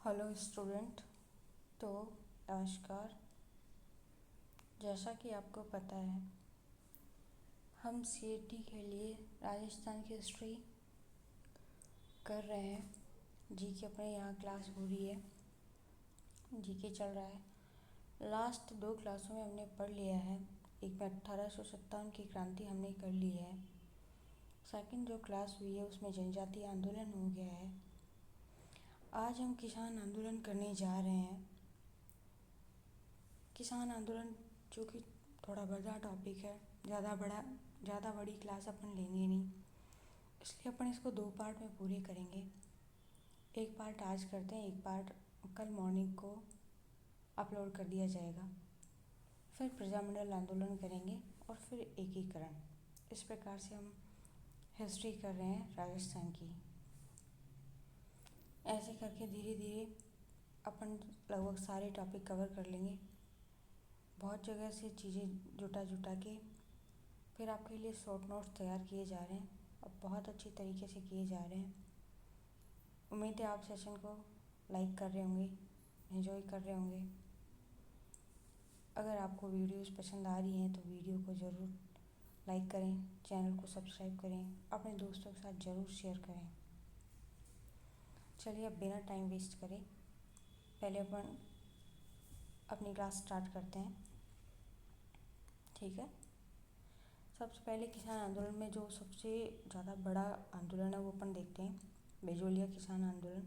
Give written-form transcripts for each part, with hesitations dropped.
Hello student. तो नमस्कार। जैसा कि आपको पता है, हम सीईटी के लिए राजस्थान की हिस्ट्री कर रहे हैं। जीके अपने यहाँ क्लास हो रही है, जीके चल रहा है। लास्ट 2 क्लासों में हमने पढ़ लिया है। एक में 1857 की क्रांति हमने कर ली है। सेकंड जो क्लास हुई है उसमें जनजातीय आंदोलन हो गया है। आज हम किसान आंदोलन करने जा रहे हैं। किसान आंदोलन जो कि थोड़ा बड़ा टॉपिक है, ज़्यादा बड़ी क्लास अपन लेंगे नहीं, इसलिए अपन इसको 2 पार्ट में पूरे करेंगे। एक पार्ट आज करते हैं, एक पार्ट कल मॉर्निंग को अपलोड कर दिया जाएगा। फिर प्रजामंडल आंदोलन करेंगे और फिर एकीकरण। इस प्रकार से हम हिस्ट्री कर रहे हैं राजस्थान की। ऐसे करके धीरे धीरे अपन लगभग सारे टॉपिक कवर कर लेंगे। बहुत जगह से चीज़ें जुटा के फिर आपके लिए शॉर्ट नोट्स तैयार किए जा रहे हैं और बहुत अच्छी तरीके से किए जा रहे हैं। उम्मीद है आप सेशन को लाइक कर रहे होंगे, एंजॉय कर रहे होंगे। अगर आपको वीडियोस पसंद आ रही हैं तो वीडियो को ज़रूर लाइक करें, चैनल को सब्सक्राइब करें, अपने दोस्तों के साथ ज़रूर शेयर करें। चलिए अब बिना टाइम वेस्ट करें पहले अपन अपनी क्लास स्टार्ट करते हैं। ठीक है। सबसे पहले किसान आंदोलन में जो सबसे ज़्यादा बड़ा आंदोलन है वो अपन देखते हैं, बिजोलिया किसान आंदोलन।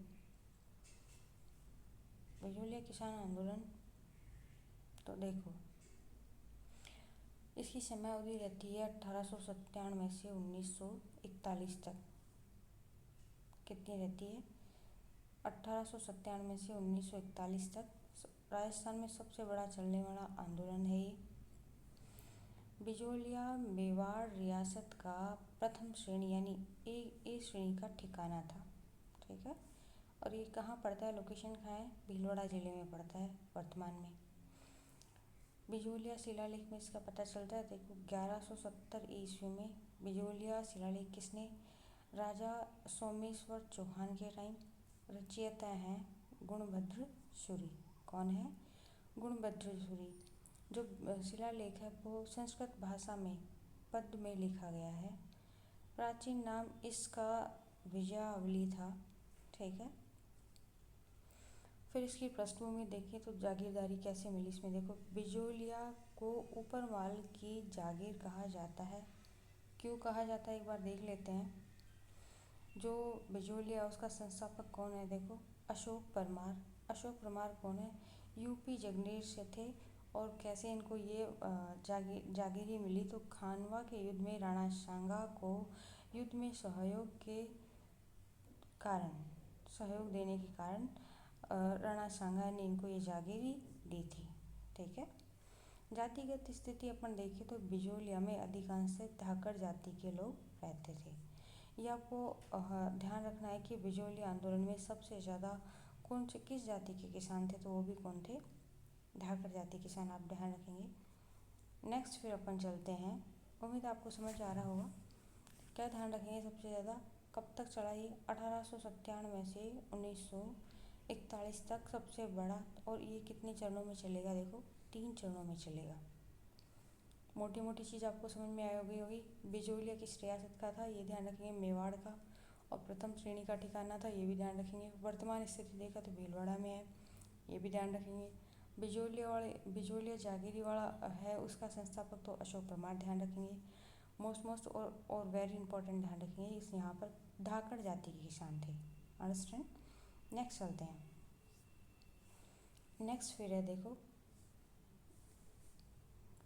बिजोलिया किसान आंदोलन तो देखो, इसकी समय अवधि रहती है 1897 से 1941 तक। कितनी रहती है? 1897 से 1941 तक। राजस्थान में सबसे बड़ा चलने वाला आंदोलन है ये। बिजोलिया मेवाड़ रियासत का प्रथम श्रेणी यानी ए श्रेणी का ठिकाना था। ठीक है। और ये कहाँ पड़ता है, लोकेशन कहाँ है? भीलवाड़ा जिले में पड़ता है वर्तमान में। बिजोलिया शिलालेख में इसका पता चलता है। देखो 1170 ईस्वी में बिजोलिया शिलालेख किसने? राजा सोमेश्वर चौहान के टाइम। रचयिता हैं गुणभद्र सूरी। कौन है? गुणभद्र सूरी। जो शिलालेख है वो संस्कृत भाषा में पद्य में लिखा गया है। प्राचीन नाम इसका विजयावली था। ठीक है। फिर इसकी पृष्ठभूमि देखिए तो जागीरदारी कैसे मिली इसमें देखो। बिजोलिया को ऊपरवाल की जागीर कहा जाता है। क्यों कहा जाता है एक बार देख लेते हैं। जो बिजोलिया उसका संस्थापक कौन है? देखो अशोक परमार। अशोक परमार कौन है? यूपी जगनेर से थे। और कैसे इनको ये जागीरी मिली? तो खानवा के युद्ध में राणा सांगा को युद्ध में सहयोग देने के कारण राणा सांगा ने इनको ये जागीरी दी थी। ठीक है। जातिगत स्थिति अपन देखें तो बिजोलिया में अधिकांश धाकड़ जाति के लोग रहते थे। ये आपको ध्यान रखना है कि बिजोलिया आंदोलन में सबसे ज़्यादा किस जाति के किसान थे? तो वो भी कौन थे? धाकड़ जाति किसान। आप ध्यान रखेंगे। नेक्स्ट फिर अपन चलते हैं। उम्मीद आपको समझ आ रहा होगा। क्या ध्यान रखेंगे सबसे ज़्यादा? कब तक चला ये? 1897 से 1941 तक सबसे बड़ा। और ये कितने चरणों में चलेगा? देखो 3 चरणों में चलेगा। मोटी मोटी चीज़ आपको समझ में आई होगी। बिजोलिया किस रियासत का था? ये ध्यान रखेंगे, मेवाड़ का। और प्रथम श्रेणी का ठिकाना था, ये भी ध्यान रखेंगे। वर्तमान स्थिति देखा तो भीलवाड़ा में है, ये भी ध्यान रखेंगे। बिजोलिया जागीरी वाला है, उसका संस्थापक तो अशोक परमार, ध्यान रखेंगे। मोस्ट और वेरी इंपॉर्टेंट ध्यान रखेंगे, इस यहाँ पर धाकड़ जाति के किसान थे। अंडरस्टैंड। नेक्स्ट चलते हैं। नेक्स्ट फिर है देखो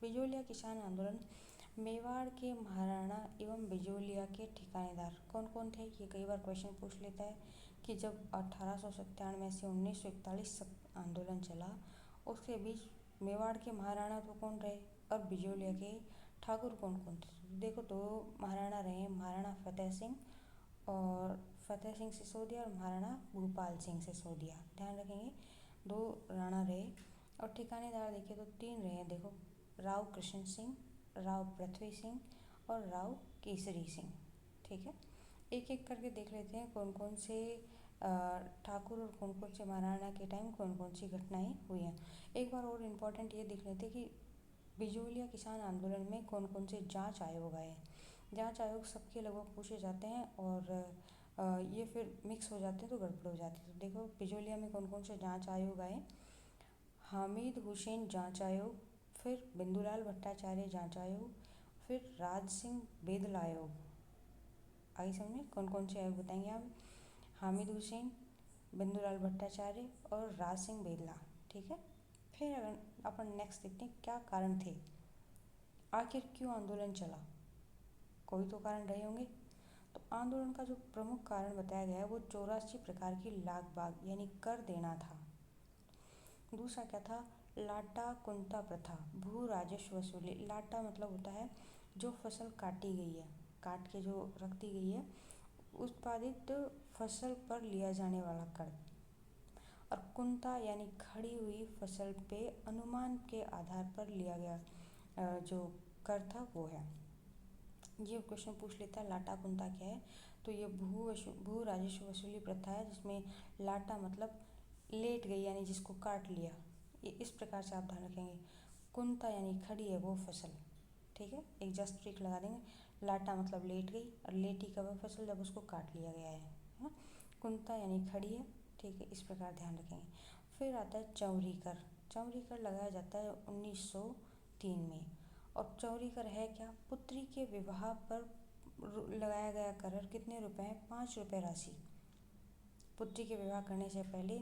बिजोलिया किसान आंदोलन। मेवाड़ के महाराणा एवं बिजोलिया के ठिकानेदार कौन कौन थे? ये कई बार क्वेश्चन पूछ लेता है कि जब 1897 से 1941 तक आंदोलन चला, उसके बीच मेवाड़ के महाराणा तो कौन रहे और बिजोलिया के ठाकुर कौन कौन थे? देखो 2 महाराणा रहे, महाराणा फतेह सिंह सिसोदिया और महाराणा भूपाल सिंह सिसोदिया। ध्यान रखेंगे 2 राणा रहे। और ठिकानेदार देखिए तो 3 रहे हैं। देखो राव कृष्ण सिंह, राव पृथ्वी सिंह और राव केसरी सिंह। ठीक है। एक एक करके देख लेते हैं कौन कौन से ठाकुर और कौन से महाराणा के टाइम कौन कौन सी घटनाएं हुई हैं। एक बार और इम्पोर्टेंट ये देख लेते कि बिजोलिया किसान आंदोलन में कौन कौन से जांच आयोग आए। जांच आयोग सबके लगभग पूछे जाते हैं और ये फिर मिक्स हो जाते हैं तो गड़बड़ हो जाती है। तो देखो बिजोलिया में कौन कौन से जांच आयोग आए। हामिद हुसैन जांच आयोग, फिर बिंदुलाल भट्टाचार्य जांच आयोग, फिर राज सिंह बेदल आयोग। आगे समझ में कौन कौन से आयोग बताएंगे आप। हामिद हुसैन, बिंदुलाल भट्टाचार्य और राज सिंह बेदला। ठीक है। फिर अगर अपन नेक्स्ट देखते हैं क्या कारण थे, आखिर क्यों आंदोलन चला। कोई तो कारण रहे होंगे। तो आंदोलन का जो प्रमुख कारण बताया गया है वो 84 प्रकार की लाग बाग यानी कर देना था। दूसरा क्या था, लाटा कुंता प्रथा, भू राजस्व वसूली। लाटा मतलब होता है जो फसल काटी गई है, काट के जो रख दी गई है, उत्पादित फसल पर लिया जाने वाला कर। और कुंता यानी खड़ी हुई फसल पे अनुमान के आधार पर लिया गया जो कर था वो है। ये क्वेश्चन पूछ लेता है लाटा कुंता क्या है। तो ये भू राजस्व वसूली प्रथा है जिसमें लाटा मतलब लेट गई यानी जिसको काट लिया। ये इस प्रकार से आप ध्यान रखेंगे। कुंता यानी खड़ी है वो फसल। ठीक है, एक जस्ट ट्रिक लगा देंगे। लाटा मतलब लेट गई और लेटी कब है फसल, जब उसको काट लिया गया है ना। कुंता यानी खड़ी है। ठीक है, इस प्रकार ध्यान रखेंगे। फिर आता है चौरी कर। चौरी कर लगाया जाता है 1903 में। और चौरी कर है क्या, पुत्री के विवाह पर लगाया गया कर। कितने रुपए हैं, 5 रुपये राशि। पुत्री के विवाह करने से पहले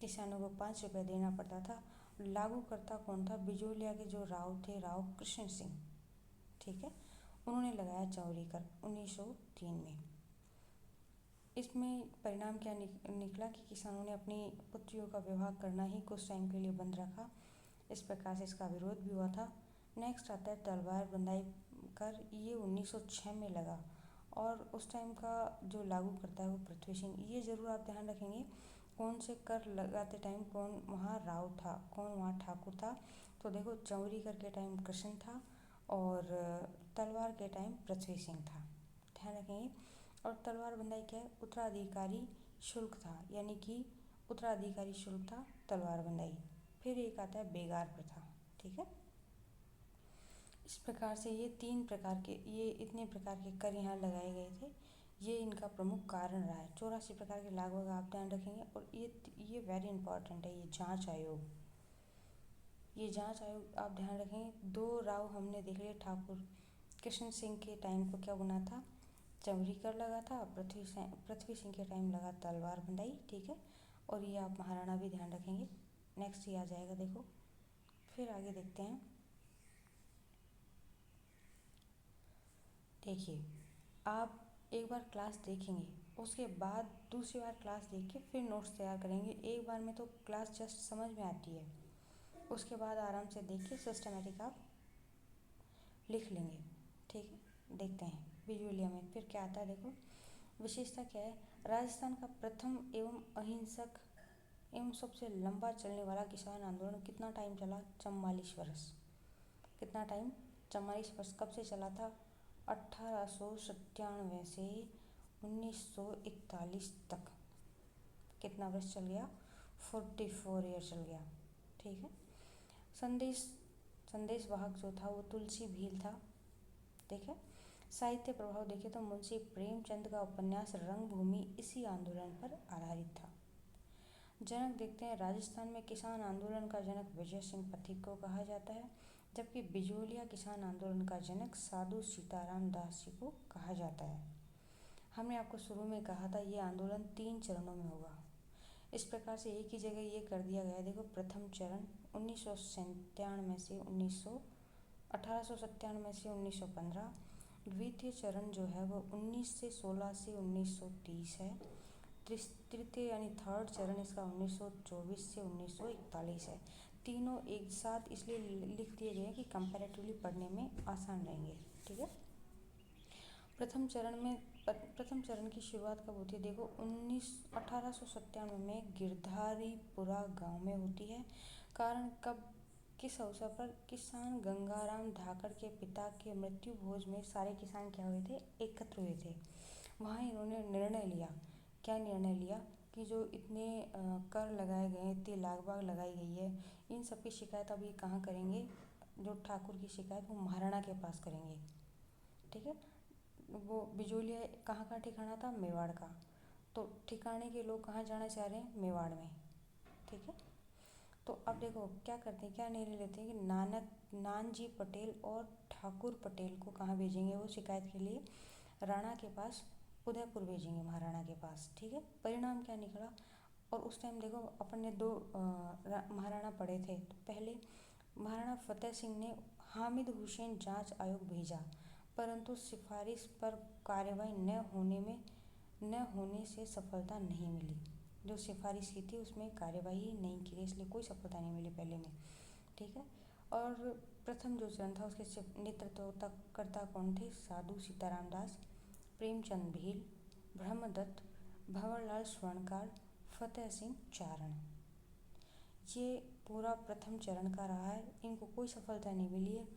किसानों को 5 रुपये देना पड़ता था। लागूकर्ता कौन था, बिजोलिया के जो राव थे, राव कृष्ण सिंह। ठीक है, उन्होंने लगाया चौरी कर 1903 में। इसमें परिणाम क्या निकला कि किसानों ने अपनी पुत्रियों का विवाह करना ही कुछ टाइम के लिए बंद रखा। इस प्रकार से इसका विरोध भी हुआ था। नेक्स्ट आता है तलवार बंदाई कर। ये 1906 में लगा और उस टाइम का जो लागू करता है वो पृथ्वी सिंह। ये ज़रूर आप ध्यान रखेंगे कौन से कर लगाते टाइम कौन वहाँ राव था, कौन वहाँ ठाकुर था। तो देखो चौरी कर के टाइम कृष्ण था और तलवार के टाइम पृथ्वी सिंह था। ध्यान रखेंगे। और तलवार बंदाई क्या है, उत्तराधिकारी शुल्क था, यानी कि उत्तराधिकारी शुल्क था तलवार बंदाई। फिर एक आता है बेगार प्रथा। ठीक है, इस प्रकार से ये 3 प्रकार के, ये इतने प्रकार के कर यहाँ लगाए गए थे। ये इनका प्रमुख कारण रहा है। 84 प्रकार के लागू आप ध्यान रखेंगे। और ये वेरी इंपॉर्टेंट है, ये जांच आयोग। ये जांच आयोग आप ध्यान रखेंगे। 2 राव हमने देख लिए, ठाकुर कृष्ण सिंह के टाइम को क्या गुना था, चौरी कर लगा था। पृथ्वी सिंह के टाइम लगा तलवार बंदाई। ठीक है, और ये आप महाराणा भी ध्यान रखेंगे। नेक्स्ट ये आ जाएगा देखो। फिर आगे देखते हैं। देखिए आप एक बार क्लास देखेंगे, उसके बाद दूसरी बार क्लास देख के फिर नोट्स तैयार करेंगे। एक बार में तो क्लास जस्ट समझ में आती है, उसके बाद आराम से देख के सिस्टमेटिक आप लिख लेंगे। ठीक है, देखते हैं बिजोलिया में फिर क्या आता है। देखो विशेषता क्या है, राजस्थान का प्रथम एवं अहिंसक एवं सबसे लंबा चलने वाला किसान आंदोलन कितना टाइम चला, 44 वर्ष। कितना टाइम, 44 वर्ष। कब से चला था, 1897 से 1941 तक। कितना वर्ष चल गया, 44 ईयर चल गया। ठीक है, संदेश वाहक जो था वो तुलसी भील था। ठीक है, साहित्य प्रभाव देखे तो मुंशी प्रेमचंद का उपन्यास रंगभूमि इसी आंदोलन पर आधारित था। जनक देखते हैं, राजस्थान में किसान आंदोलन का जनक विजय सिंह पथिक को कहा जाता है, जबकि बिजोलिया किसान आंदोलन का जनक साधु सीताराम दास जी को कहा जाता है। हमने आपको शुरू में कहा था ये आंदोलन 3 चरणों में होगा। इस प्रकार से एक ही जगह ये कर दिया गया है। देखो प्रथम चरण 1897 से 1897 से 1915। द्वितीय चरण जो है वो 1916 से 1930 है। तृतीय यानी थर्ड चरण इसका 1924 से 1941 है। तीनों एक साथ इसलिए लिख दिए गए कि कंपैरेटिवली पढ़ने में आसान रहेंगे। ठीक है, प्रथम चरण की शुरुआत कब होती है, देखो 1897 में गिरधारीपुरा गांव में होती है। कारण कब, किस अवसर पर, किसान गंगाराम धाकड़ के पिता के मृत्यु भोज में सारे किसान क्या हुए थे, एकत्र हुए थे। वहाँ इन्होंने निर्णय लिया, क्या निर्णय लिया कि जो इतने कर लगाए गए हैं, इतनी लागबाग लगाई गई है, इन सब की शिकायत अब ये कहाँ करेंगे, जो ठाकुर की शिकायत वो महाराणा के पास करेंगे। ठीक है, वो बिजोलिया कहाँ का ठिकाना था, मेवाड़ का, तो ठिकाने के लोग कहाँ जाना चाह रहे हैं, मेवाड़ में। ठीक है, तो अब देखो क्या करते हैं, क्या निर्णय लेते हैं कि नानजी पटेल और ठाकुर पटेल को कहाँ भेजेंगे, वो शिकायत के लिए राणा के पास उदयपुर भेजेंगे, महाराणा के पास। ठीक है, परिणाम क्या निकला, और उस टाइम देखो अपन ने दो महाराणा पढ़े थे। तो पहले महाराणा फतेह सिंह ने हामिद हुसैन जांच आयोग भेजा, परंतु सिफारिश पर कार्रवाई न होने से सफलता नहीं मिली। जो सिफारिश की थी उसमें कार्यवाही नहीं की गई, इसलिए कोई सफलता नहीं मिली पहले में। ठीक है, और प्रथम जो चरण था उसके नेतृत्वकर्ता कौन थे, साधु सीताराम दास, प्रेमचंद भील, ब्रह्मदत्त, भंवरलाल स्वर्णकार, फतेह सिंह चारण। ये पूरा प्रथम चरण का रहा है, इनको कोई सफलता नहीं मिली है।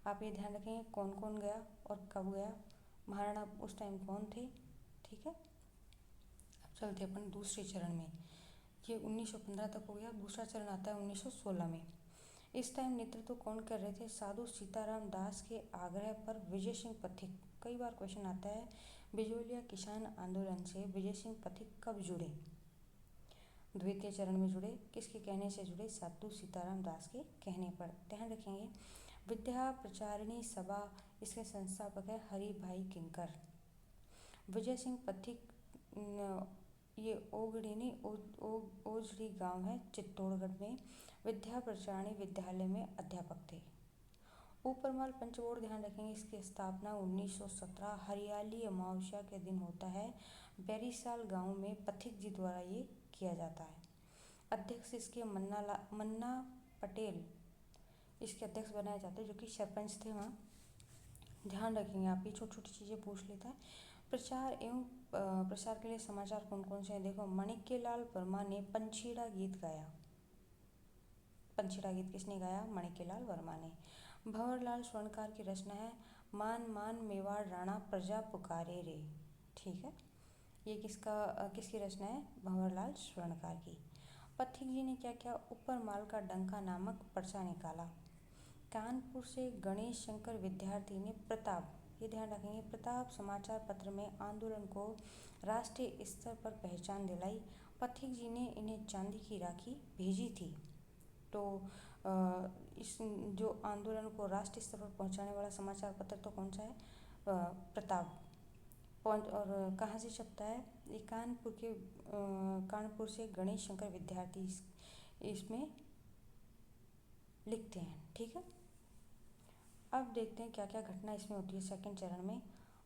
आप ये ध्यान रखेंगे कौन कौन गया और कब गया, महाराणा उस टाइम कौन थे। ठीक है, अब चलते अपन दूसरे चरण में। ये 1915 तक हो गया, दूसरा चरण आता है 1916 में। इस टाइम नेतृत्व कौन कर रहे थे, साधु सीताराम दास के आग्रह पर विजय सिंह पथिक। कई बार क्वेश्चन आता है, बिजोलिया किसान आंदोलन से विजय सिंह पथिक कब जुड़े, द्वितीय चरण में जुड़े, किसके कहने से जुड़े, साधु सीताराम दास के कहने पर। ध्यान रखेंगे, विद्या प्रचारिणी सभा, इसके संस्थापक है हरि भाई किंकर। विजय सिंह पथिक ये ओगड़ी नहीं ओजड़ी गांव है चित्तौड़गढ़ में, विद्या प्रचारिणी विद्यालय में अध्यापक थे। ऊपरमाल पंचवोड़ ध्यान रखेंगे, इसकी स्थापना 1917 हरियाली अमावस्या के दिन होता है, बैरीसाल गांव में पथिक जी द्वारा ये किया जाता है। अध्यक्ष इसके मन्ना पटेल इसके अध्यक्ष बनाए जाते हैं, जो कि सरपंच थे वहाँ। ध्यान रखेंगे आप, ये छोटी छोटी चीज़ें पूछ लेता है। प्रचार एवं प्रसार के लिए समाचार कौन कौन से हैं, देखो माणिक्यलाल वर्मा ने पंछीड़ा गीत गाया। पंछीड़ा गीत किसने गाया, माणिक्यलाल वर्मा ने। भंवरलाल स्वर्णकार की रचना है मान मान मेवाड़ राणा प्रजा पुकारे रे। ठीक है, ये किसकी रचना है, भंवरलाल स्वर्णकार की। पथिक जी ने क्या किया, ऊपर माल का डंका नामक पर्चा निकाला। कानपुर से गणेश शंकर विद्यार्थी ने प्रताप, ये ध्यान रखेंगे, प्रताप समाचार पत्र में आंदोलन को राष्ट्रीय स्तर पर पहचान दिलाई। पथिक जी ने इन्हें चांदी की राखी भेजी थी। तो इस जो आंदोलन को राष्ट्रीय स्तर पर पहुंचाने वाला समाचार पत्र तो कौन सा है, प्रताप। और कहाँ से छपता है, ये कानपुर से गणेश शंकर विद्यार्थी इसमें लिखते हैं। ठीक है, अब देखते हैं क्या क्या घटना इसमें होती है सेकंड चरण में।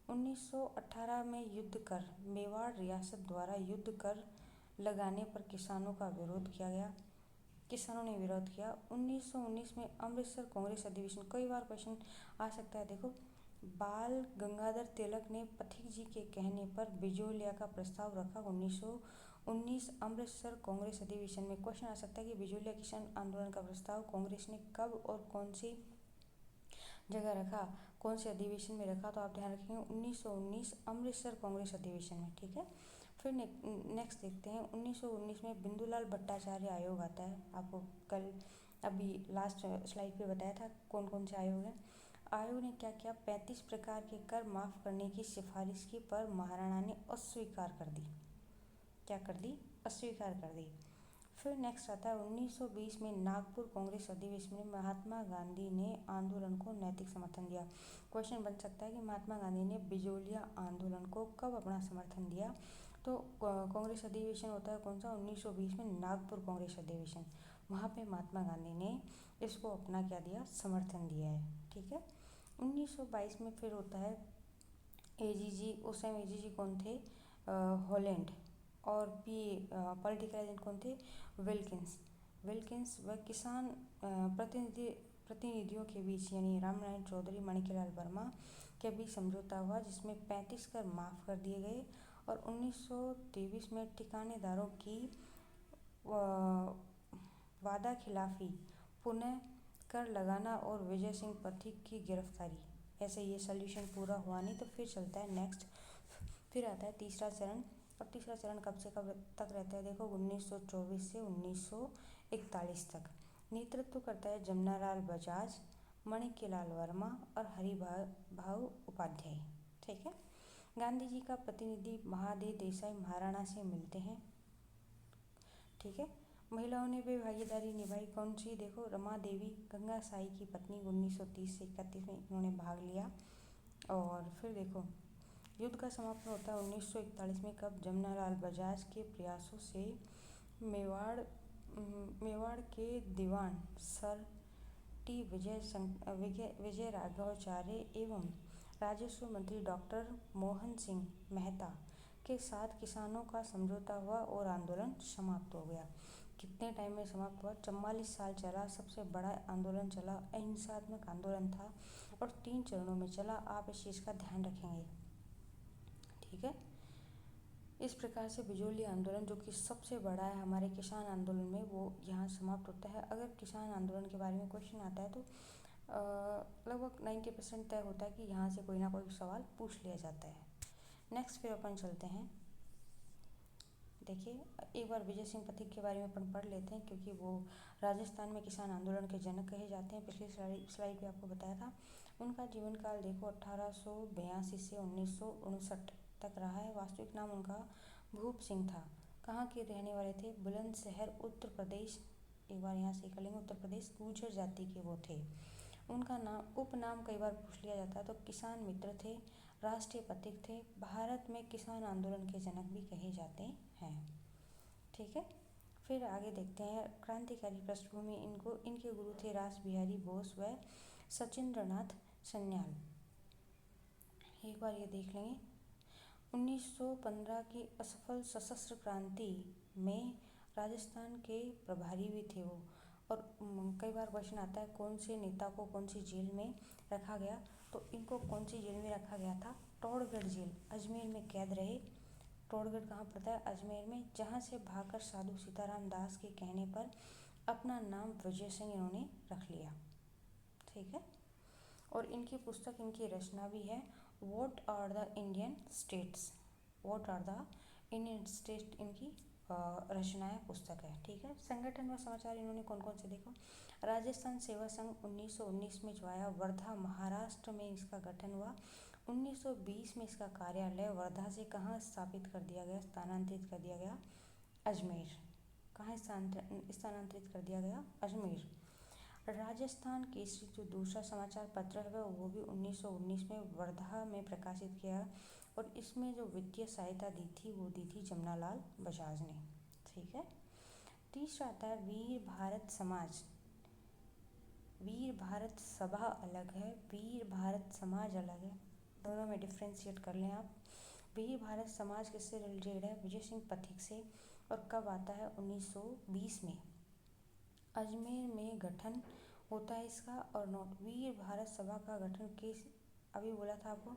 1918 में युद्ध कर, मेवाड़ रियासत द्वारा युद्ध कर लगाने पर किसानों का विरोध किया गया, किसानों ने विरोध किया। 1919 में अमृतसर कांग्रेस अधिवेशन, कई बार क्वेश्चन आ सकता है, देखो बाल गंगाधर तिलक ने पथिक जी के कहने पर बिजोलिया का प्रस्ताव रखा। 1919 अमृतसर कांग्रेस अधिवेशन में क्वेश्चन आ सकता है कि बिजोलिया किसान आंदोलन का प्रस्ताव कांग्रेस ने कब और कौन सी जगह रखा, कौन से अधिवेशन में रखा, तो आप ध्यान रखेंगे 1919 अमृतसर कांग्रेस अधिवेशन में। ठीक है, फिर नेक्स्ट देखते हैं 1919 में बिंदुलाल भट्टाचार्य आयोग आता है। आपको कल अभी लास्ट स्लाइड पे बताया था कौन कौन से आयोग हैं। आयोग ने क्या किया, 35 प्रकार के कर माफ़ करने की सिफारिश की, पर महाराणा ने अस्वीकार कर दी। क्या कर दी, अस्वीकार कर दी। फिर नेक्स्ट आता है 1920 में नागपुर कांग्रेस अधिवेशन में महात्मा गांधी ने आंदोलन को नैतिक समर्थन दिया। क्वेश्चन बन सकता है कि महात्मा गांधी ने बिजोलिया आंदोलन को कब अपना समर्थन दिया, तो कांग्रेस अधिवेशन होता है कौन सा, 1920 में नागपुर कांग्रेस अधिवेशन, वहाँ पे महात्मा गांधी ने इसको अपना क्या दिया, समर्थन दिया है। ठीक है, 1922 में फिर होता है एजीजी, उस टाइम एजीजी कौन थे, हॉलैंड, और पॉलिटिकल एजेंट कौन थे, विल्किंस व किसान प्रतिनिधियों के बीच यानी रामनारायण चौधरी माणिक्यलाल वर्मा के बीच समझौता हुआ, जिसमें 35 कर माफ़ कर दिए गए। और 1923 में ठिकानेदारों की वादा खिलाफी, पुनः कर लगाना और विजय सिंह पथिक की गिरफ्तारी, ऐसे ये सोल्यूशन पूरा हुआ नहीं। तो फिर चलता है नेक्स्ट, फिर आता है तीसरा चरण और तीसरा चरण कब से कब तक रहता है, देखो 1924 से 1941 तक। नेतृत्व करता है जमनालाल बजाज, माणिक्यलाल वर्मा और हरिभाऊ उपाध्याय। ठीक है। गांधी जी का प्रतिनिधि महादेव देसाई महाराणा से मिलते हैं। ठीक है। महिलाओं ने भी भागीदारी निभाई, कौन सी, देखो रमा देवी गंगा साई की पत्नी, 1930 से 31 में इन्होंने भाग लिया। और फिर देखो युद्ध का समापन होता है 1941 में, कब, जमनालाल बजाज के प्रयासों से मेवाड़ के दीवान सर टी विजय राघवाचार्य एवं राजस्व मंत्री डॉक्टर मोहन सिंह मेहता के साथ किसानों का समझौता हुआ और आंदोलन समाप्त हो गया। कितने टाइम में समाप्त हुआ, 44 साल चला, सबसे बड़ा आंदोलन चला, अहिंसात्मक आंदोलन था और 3 चरणों में चला। आप इस चीज़ का ध्यान रखेंगे। ठीक है। इस प्रकार से बिजोली आंदोलन, जो कि सबसे बड़ा है हमारे किसान आंदोलन में, वो यहाँ समाप्त होता है। अगर किसान आंदोलन के बारे में क्वेश्चन आता है तो लगभग 90% तय होता है कि यहाँ से कोई ना कोई सवाल पूछ लिया जाता है। नेक्स्ट फिर अपन चलते हैं। देखिए एक बार विजय सिंह पथिक के बारे में अपन पढ़ लेते हैं, क्योंकि वो राजस्थान में किसान आंदोलन के जनक कहे जाते हैं। पिछली स्लाइड पे आपको बताया था। उनका जीवन काल देखो 1882 से 1959 तक रहा है। वास्तविक नाम उनका भूप सिंह था। कहाँ के रहने वाले थे, बुलंदशहर उत्तर प्रदेश। एक बार यहाँ से कर लेंगे, उत्तर प्रदेश। गुर्जर जाति के वो थे। उनका नाम उपनाम कई बार पूछ लिया जाता है, तो किसान मित्र थे, राष्ट्रीय पथिक थे, भारत में किसान आंदोलन के जनक भी कहे जाते हैं। ठीक है। फिर आगे देखते हैं क्रांतिकारी पृष्ठभूमि। इनके गुरु थे रास बिहारी बोस व सचिंद्रनाथ सन्याल। एक बार ये देख लेंगे। 1915 की असफल सशस्त्र क्रांति में राजस्थान के प्रभारी भी थे वो। और कई बार क्वेश्चन आता है कौन से नेता को कौन सी जेल में रखा गया, तो इनको कौन सी जेल में रखा गया था, टोडगढ़ जेल, अजमेर में कैद रहे। टोडगढ़ कहाँ पड़ता है, अजमेर में, जहाँ से भागकर साधु सीताराम दास के कहने पर अपना नाम विजय सिंह इन्होंने रख लिया। ठीक है। और इनकी पुस्तक, इनकी रचना भी है, what are the Indian states. What are the Indian state इनकी रचनाएं पुस्तक है। ठीक है। संगठन व समाचार इन्होंने कौन कौन से, देखो राजस्थान सेवा संघ 1919 में जो आया, वर्धा महाराष्ट्र में इसका गठन हुआ। 1920 में इसका कार्यालय वर्धा से कहाँ स्थापित कर दिया गया, स्थानांतरित कर दिया गया, अजमेर। कहाँ स्थानांतरित कर दिया गया, अजमेर। राजस्थान केसरी जो दूसरा समाचार पत्र है वो भी 1919 में वर्धा में प्रकाशित किया, और इसमें जो वित्तीय सहायता दी थी वो दी थी जमनालाल बजाज ने। ठीक है। तीसरा आता है वीर भारत समाज। वीर भारत सभा अलग है, वीर भारत समाज अलग है, दोनों में डिफ्रेंशिएट कर लें आप। वीर भारत समाज किससे रिलेटेड है, विजय सिंह पथिक से। और कब आता है, 1920 में अजमेर में गठन होता है इसका। और नोट, वीर भारत सभा का गठन किस, अभी बोला था आपको,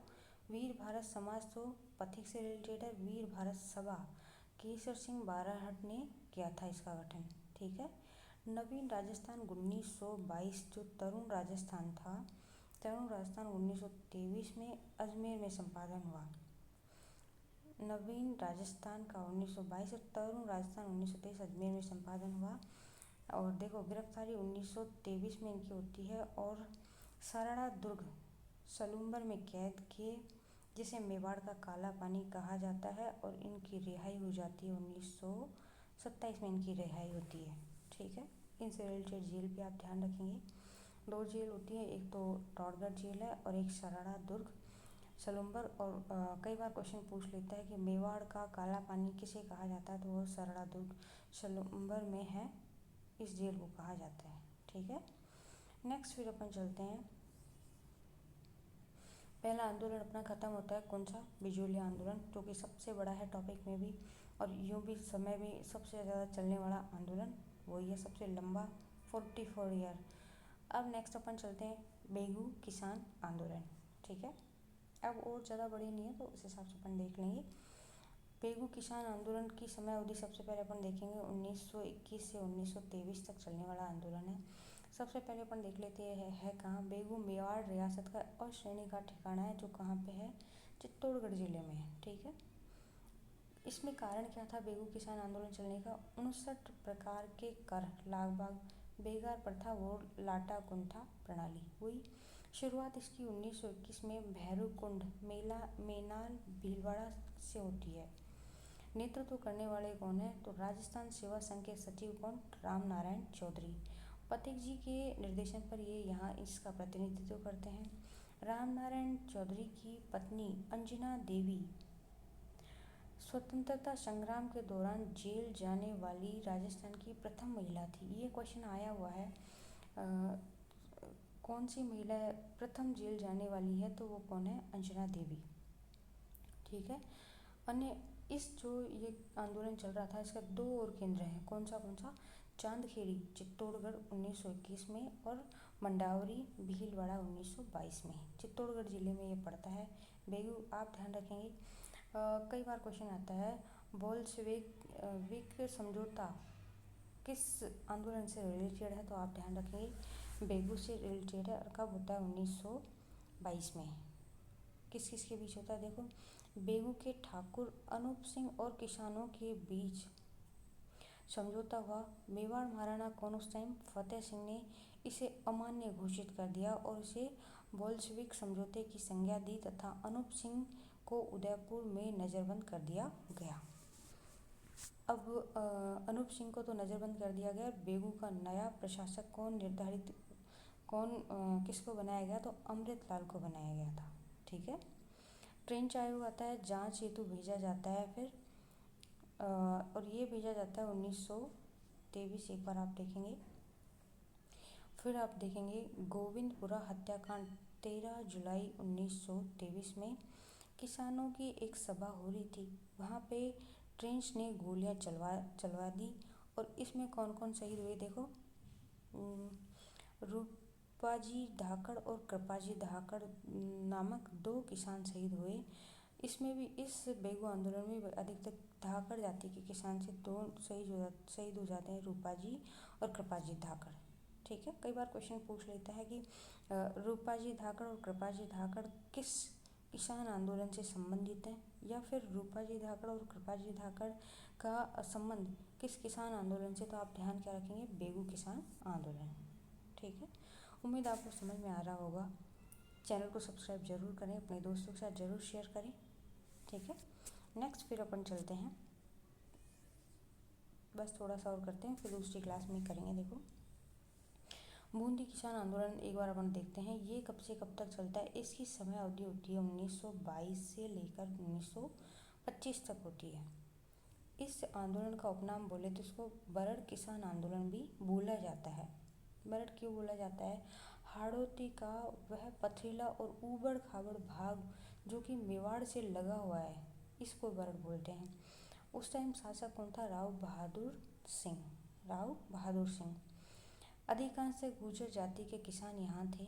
वीर भारत समाज तो पथिक से रिलेटेड है, वीर भारत सभा केसर सिंह बाराहट ने किया था इसका गठन। ठीक है। नवीन राजस्थान 1922 जो तरुण राजस्थान था, तरुण राजस्थान 1923 में अजमेर में संपादन हुआ। नवीन राजस्थान का 1922 और तरुण राजस्थान 1923 अजमेर में संपादन हुआ। और देखो गिरफ्तारी 1923 में इनकी होती है, और सराड़ा दुर्ग सलूम्बर में कैद किए, जिसे मेवाड़ का काला पानी कहा जाता है, और इनकी रिहाई हो जाती है 1927 में इनकी रिहाई होती है। ठीक है। इनसे रिलेटेड जेल भी आप ध्यान रखेंगे। 2 जेल होती है, एक तो टोडगढ़ जेल है और एक सराड़ा दुर्ग सलूम्बर। और कई बार क्वेश्चन पूछ लेता है कि मेवाड़ का काला पानी किसे कहा जाता है, तो वो सराड़ा दुर्ग सलूम्बर में है, इस जेल को कहा जाता है। ठीक है। नेक्स्ट फिर अपन चलते हैं। पहला आंदोलन अपना खत्म होता है, कौन सा, बिजोली आंदोलन, जो कि सबसे बड़ा है टॉपिक में भी, और यूँ भी समय भी सबसे ज़्यादा चलने वाला आंदोलन वही है, सबसे लंबा, 44 ईयर। अब नेक्स्ट अपन चलते हैं बेगू किसान आंदोलन। ठीक है। अब और ज़्यादा बड़ी नहीं है तो उस हिसाब से अपन देख लेंगे। बेगू किसान आंदोलन की समय अवधि सबसे पहले अपन देखेंगे 1921 से 1923 तक चलने वाला आंदोलन है। सबसे पहले अपन देख लेते हैं कहाँ, बेगू मेवाड़ रियासत का अश्रेणी का ठिकाना है, जो कहाँ पे है, चित्तौड़गढ़ जिले में है। ठीक है। इसमें कारण क्या था बेगू किसान आंदोलन चलने का? 59 प्रकार के कर, लागबाग, बेगार प्रथा और लाटा कुंठा प्रणाली हुई। शुरुआत इसकी 1921 में भैरवकुंड मेला मेनाल भीलवाड़ा से होती है। नेतृत्व करने वाले कौन है? तो राजस्थान सेवा संघ के सचिव कौन? राम नारायण चौधरी। पथिक जी के निर्देशन पर ये यहाँ इसका प्रतिनिधित्व करते हैं। राम नारायण चौधरी की पत्नी अंजना देवी स्वतंत्रता संग्राम के दौरान जेल जाने वाली राजस्थान की प्रथम महिला थी। ये क्वेश्चन आया हुआ है, कौन सी महिला प्रथम जेल जाने वाली है? तो वो कौन है? अंजना देवी। ठीक है। अन्य इस जो ये आंदोलन चल रहा था इसका दो और केंद्र हैं। कौन सा? चांदखेड़ी चित्तौड़गढ़ 1921 में और मंडावरी भीलवाड़ा 1922 में। चित्तौड़गढ़ जिले में ये पड़ता है। बेगू आप ध्यान रखेंगे। कई बार क्वेश्चन आता है बोल्शेविक समझौता किस आंदोलन से रिलेटेड है? तो आप ध्यान रखेंगे बेगू से रिलेटेड है। और कब होता है? 1922 में। किस किस के बीच होता है? देखो, बेगू के ठाकुर अनूप सिंह और किसानों के बीच समझौता हुआ। मेवाड़ महाराणा कौन उस टाइम? फतेह सिंह ने इसे अमान्य घोषित कर दिया और इसे बोल्शेविक समझौते की संज्ञा दी तथा अनूप सिंह को उदयपुर में नज़रबंद कर दिया गया। अब अनूप सिंह को तो नज़रबंद कर दिया गया। बेगू का नया प्रशासक किसको बनाया गया? तो अमृतलाल को बनाया गया था। ठीक है। ट्रेंच आयोग आता है, जांच हेतु भेजा जाता है फिर और ये भेजा जाता है 1923। एक बार आप देखेंगे। फिर आप देखेंगे गोविंदपुरा हत्याकांड 13 जुलाई 1923 में किसानों की एक सभा हो रही थी। वहाँ पे ट्रेंच ने गोलियां चलवा दी और इसमें कौन कौन शहीद हुए? देखो, रूपाजी धाकड़ और कृपाजी धाकड़ नामक 2 किसान शहीद हुए। इसमें भी इस बेगू आंदोलन में अधिकतर धाकड़ जाति के किसान से 2 शहीद हो जाते हैं, रूपाजी और कृपाजी धाकड़। ठीक है। कई बार क्वेश्चन पूछ लेता है कि रूपाजी धाकड़ और कृपाजी धाकड़ किस किसान आंदोलन से संबंधित हैं, या फिर रूपाजी धाकड़ और कृपाजी धाकड़ का संबंध किस किसान आंदोलन से? तो आप ध्यान क्या रखेंगे? बेगू किसान आंदोलन। ठीक है। उम्मीद आपको समझ में आ रहा होगा। चैनल को सब्सक्राइब जरूर करें, अपने दोस्तों के साथ जरूर शेयर करें। ठीक है। नेक्स्ट फिर अपन चलते हैं, बस थोड़ा सा और करते हैं फिर दूसरी क्लास में करेंगे। देखो, बूंदी किसान आंदोलन एक बार अपन देखते हैं। ये कब से कब तक चलता है? इसकी समय अवधि होती है 1922 से लेकर 1925 तक होती है। इस आंदोलन का उपनाम बोले तो इसको बरड़ किसान आंदोलन भी बोला जाता है। बरड़ क्यों बोला जाता है? हाड़ौती का वह पथरीला और ऊबड़ खाबड़ भाग जो कि मेवाड़ से लगा हुआ है, इसको बरड़ बोलते हैं। उस टाइम शासक कौन था? राव बहादुर सिंह। अधिकांश गुर्जर जाति के किसान यहाँ थे।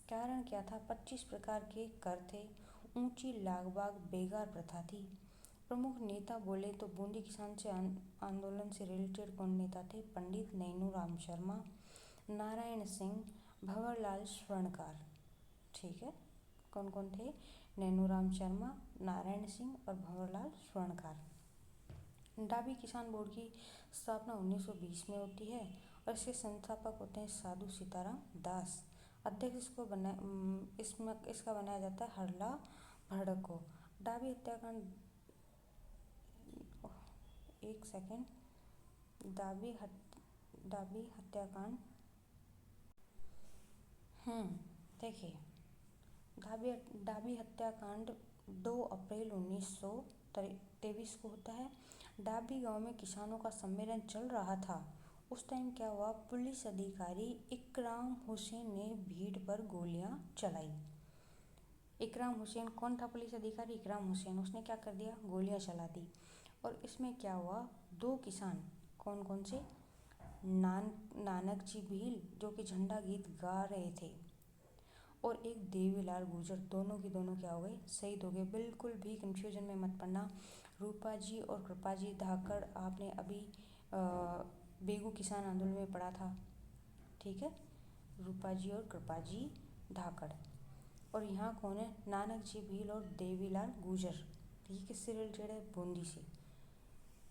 कारण क्या था? 25 प्रकार के कर थे, ऊंची लागबाग बेगार प्रथा थी। प्रमुख नेता बोले तो बूंदी किसान से आंदोलन से रिलेटेड कौन नेता थे? पंडित नैनूराम शर्मा, नारायण सिंह, भंवरलाल स्वर्णकार। ठीक है। कौन कौन थे? नैनूराम शर्मा, नारायण सिंह और भंवरलाल स्वर्णकार। डाबी किसान बोर्ड की स्थापना 1920 में होती है और इसके संस्थापक होते हैं साधु सीताराम दास। अध्यक्ष इसका बनाया जाता है हरला भड़क को। डाबी हत्याकांड डाबी हत्याकांड देखिए, डाबी हत्याकांड 2 अप्रैल 1923 को होता है। डाबी गांव में किसानों का सम्मेलन चल रहा था। उस टाइम क्या हुआ? पुलिस अधिकारी इकराम हुसैन ने भीड़ पर गोलियां चलाई। इकराम हुसैन कौन था? पुलिस अधिकारी इकराम हुसैन। उसने क्या कर दिया? गोलियां चला दी। और इसमें क्या हुआ? 2 किसान कौन कौन से? नानक जी भील जो कि झंडा गीत गा रहे थे और एक देवीलाल गुर्जर, दोनों की दोनों क्या हो गए? शहीद हो गए। बिल्कुल भी कंफ्यूजन में मत पड़ना। रूपाजी और कृपाजी धाकड़ आपने अभी बेगू किसान आंदोलन में पढ़ा था। ठीक है। रूपाजी और कृपाजी धाकड़। और यहाँ कौन है? नानक जी भील और देवीलाल गुर्जर। ये किससे रिलेटेड है? बूंदी से।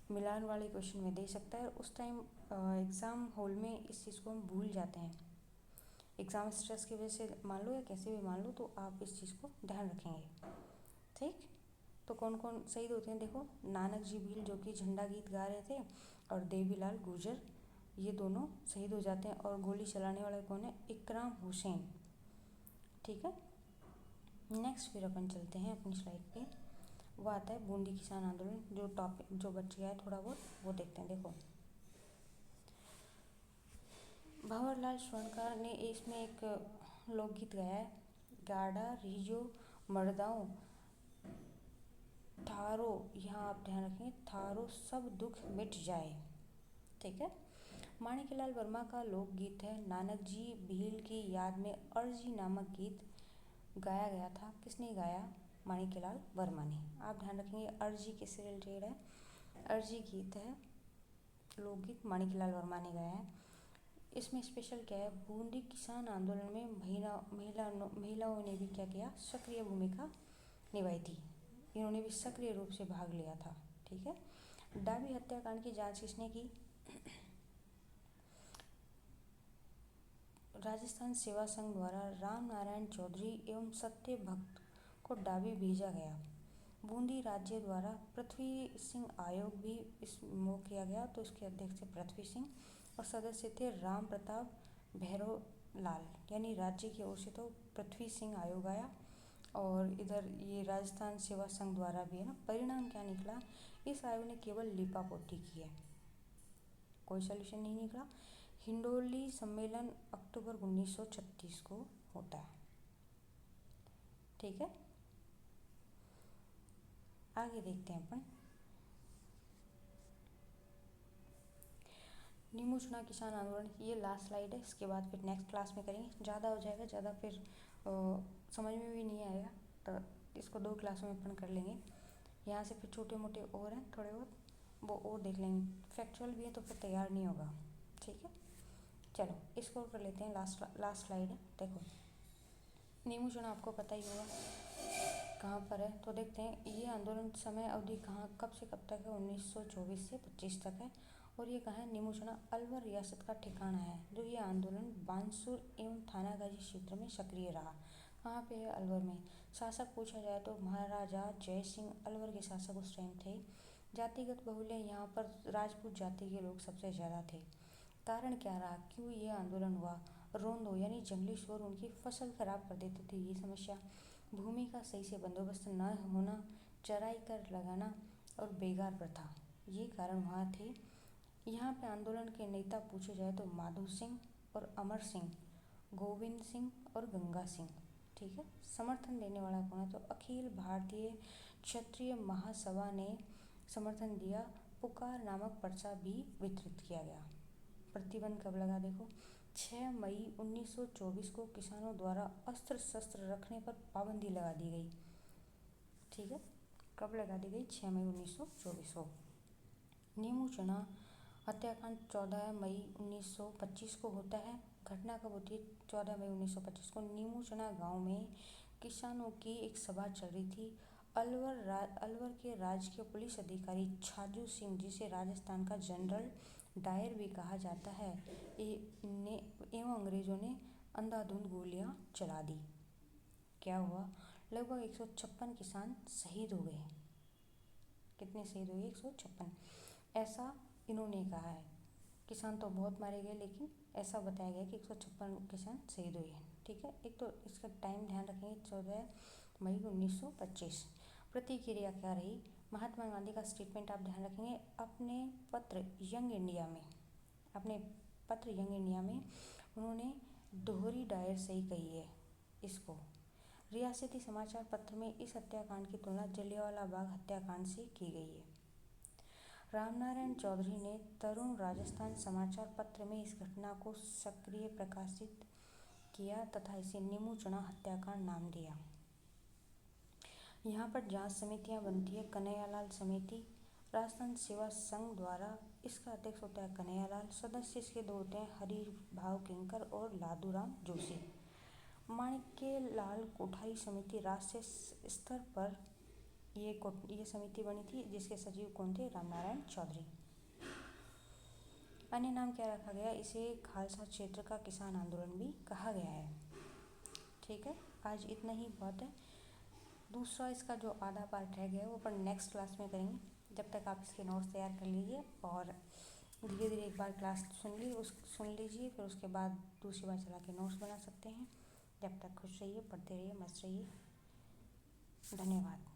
मिलान वाले क्वेश्चन में दे सकता है। उस टाइम एग्ज़ाम हॉल में इस चीज़ को हम भूल जाते हैं। एग्ज़ाम स्ट्रेस की वजह से मान लो या कैसे भी मान लो, तो आप इस चीज़ को ध्यान रखेंगे। ठीक, तो कौन कौन शहीद होते हैं देखो, नानक जी भील जो कि झंडा गीत गा रहे थे, और देवीलाल गुर्जर, ये दोनों शहीद हो जाते हैं। और गोली चलाने वाला कौन है, इकराम हुसैन। ठीक है, नेक्स्ट फिर अपन चलते हैं अपनी स्लाइड पे। वो आता है बूंदी किसान आंदोलन, जो टॉपिक जो बच गया है थोड़ा बहुत वो देखते हैं। देखो, भंवरलाल स्वर्णकार ने इसमें एक लोकगीत गाया है, गाड़ा रीजो मर्दाओं थारो, यहाँ आप ध्यान रखें, थारो सब दुख मिट जाए। ठीक है, माणिकलाल वर्मा का लोकगीत है, नानक जी भील की याद में अर्जी नामक गीत गाया गया था। किसने गाया, माणिकलाल वर्मा ने। आप ध्यान रखेंगे अर्जी किससे रिलेटेड है, अर्जी गीत है, लोकगीत माणिकलाल वर्मा ने गाया है। इसमें स्पेशल क्या है, बूंदी किसान आंदोलन में महिलाओं ने भी क्या किया, सक्रिय भूमिका निभाई थी। इन्होंने भी सक्रिय रूप से भाग लिया था। ठीक है, डाबी हत्याकांड की जांच किसने की, राजस्थान सेवा संघ द्वारा राम नारायण चौधरी एवं सत्य भक्त को डाबी भेजा गया। बूंदी राज्य द्वारा पृथ्वी सिंह आयोग भी इस वो किया गया, तो इसके अध्यक्ष थे पृथ्वी सिंह और सदस्य थे राम प्रताप भैरव लाल, यानी राज्य की ओर से तो पृथ्वी सिंह आयोग आया, और इधर ये राजस्थान सेवा संघ द्वारा भी है ना। परिणाम क्या निकला, इस आयोग ने केवल लिपापोती की है, कोई सोल्यूशन नहीं निकला। हिंडोली सम्मेलन अक्टूबर 1936 को होता है। ठीक है, आगे देखते हैं अपन। नीमू चुना किसान आंदोलन, ये लास्ट स्लाइड है, इसके बाद फिर नेक्स्ट क्लास में करेंगे। ज़्यादा हो जाएगा, ज़्यादा फिर समझ में भी नहीं आएगा, तो इसको 2 क्लासों में अपन कर लेंगे। यहाँ से फिर छोटे मोटे और हैं थोड़े बहुत, वो और देख लेंगे। फैक्चुअल भी है तो फिर तैयार नहीं होगा। ठीक है, चलो इसको कर लेते हैं। लास्ट स्लाइड है, देखो नीमू चुना आपको पता ही होगा कहाँ पर है, तो देखते हैं। ये आंदोलन समय अवधि कहाँ कब से कब तक है, 1924 से 25 तक है। और ये कहाँ है, नीमू चुना अलवर रियासत का ठिकाना है। जो ये आंदोलन बानसूर एवं थानागाजी क्षेत्र में सक्रिय रहा। कहाँ पे है, अलवर में। शासक पूछा जाए तो महाराजा जय सिंह अलवर के शासक उस टाइम थे। जातिगत बहुल्य, यहाँ पर राजपूत जाति के लोग सबसे ज़्यादा थे। कारण क्या रहा, क्यों ये आंदोलन हुआ, रोंदो यानी जंगली सुअर उनकी फसल खराब कर देते थे, ये समस्या। भूमि का सही से बंदोबस्त न होना, चराई कर लगाना और बेगार प्रथा, ये कारण वहाँ थे। यहाँ पे आंदोलन के नेता पूछे जाए तो माधो सिंह और अमर सिंह, गोविंद सिंह और गंगा सिंह। ठीक है, समर्थन देने वाला कौन है, तो अखिल भारतीय क्षत्रिय महासभा ने समर्थन दिया। पुकार नामक पर्चा भी वितरित किया गया। प्रतिबंध कब लगा, देखो 6 मई 1924 को किसानों द्वारा अस्त्र शस्त्र रखने पर पाबंदी लगा दी गई। ठीक है, कब लगा दी गई, 6 मई 1924 को। नीमू चुना हत्याकांड 14 मई 1925 को होता है। घटना कब होती है, 14 मई 1925 को। नीमू चुना गाँव में किसानों की एक सभा चल रही थी। अलवर के राजकीय पुलिस अधिकारी छाजू सिंह, जिसे राजस्थान का जनरल डायर भी कहा जाता है, एवं अंग्रेजों ने अंधाधुंध गोलियां चला दी। क्या हुआ, लगभग 156 किसान शहीद हो गए। कितने शहीद हुए, 156, ऐसा इन्होंने कहा है। किसान तो बहुत मारे गए, लेकिन ऐसा बताया गया कि 156 किसान शहीद हुए। ठीक है, एक तो इसका टाइम ध्यान रखेंगे, 14 मई 1925। प्रतिक्रिया क्या रही, महात्मा गांधी का स्टेटमेंट आप ध्यान रखेंगे। अपने पत्र यंग इंडिया में उन्होंने दोहरी डायर सही कही है इसको। रियासती समाचार पत्र में इस हत्याकांड की तुलना जलियांवाला बाग हत्याकांड से की गई है। रामनारायण चौधरी ने तरुण राजस्थान समाचार पत्र में इस घटना को सक्रिय प्रकाशित किया तथा इसे नीमू चुना हत्याकांड नाम दिया। यहाँ पर जांच समितियाँ बनती है, कन्हैयालाल समिति, राजस्थान सेवा संघ द्वारा। इसका अध्यक्ष होता है कन्हैयालाल। सदस्य इसके 2 होते हैं, हरिभाव किंकर और लादूराम जोशी। माणिक्यलाल कोठारी समिति राष्ट्रीय स्तर पर ये समिति बनी थी जिसके सचिव कौन थे? रामनारायण चौधरी। अन्य नाम क्या रखा गया? इसे खालसा क्षेत्र का किसान आंदोलन भी कहा गया है। ठीक है, आज इतना ही बहुत है। दूसरा इसका जो आधा पार्ट रह गया है वो अपन नेक्स्ट क्लास में करेंगे। जब तक आप इसके नोट्स तैयार कर लीजिए और धीरे धीरे एक बार क्लास सुन लीजिए, फिर उसके बाद दूसरी बार चला के नोट्स बना सकते हैं। जब तक खुश रहिए, पढ़ते रहिए, मस्त रहिए। धन्यवाद।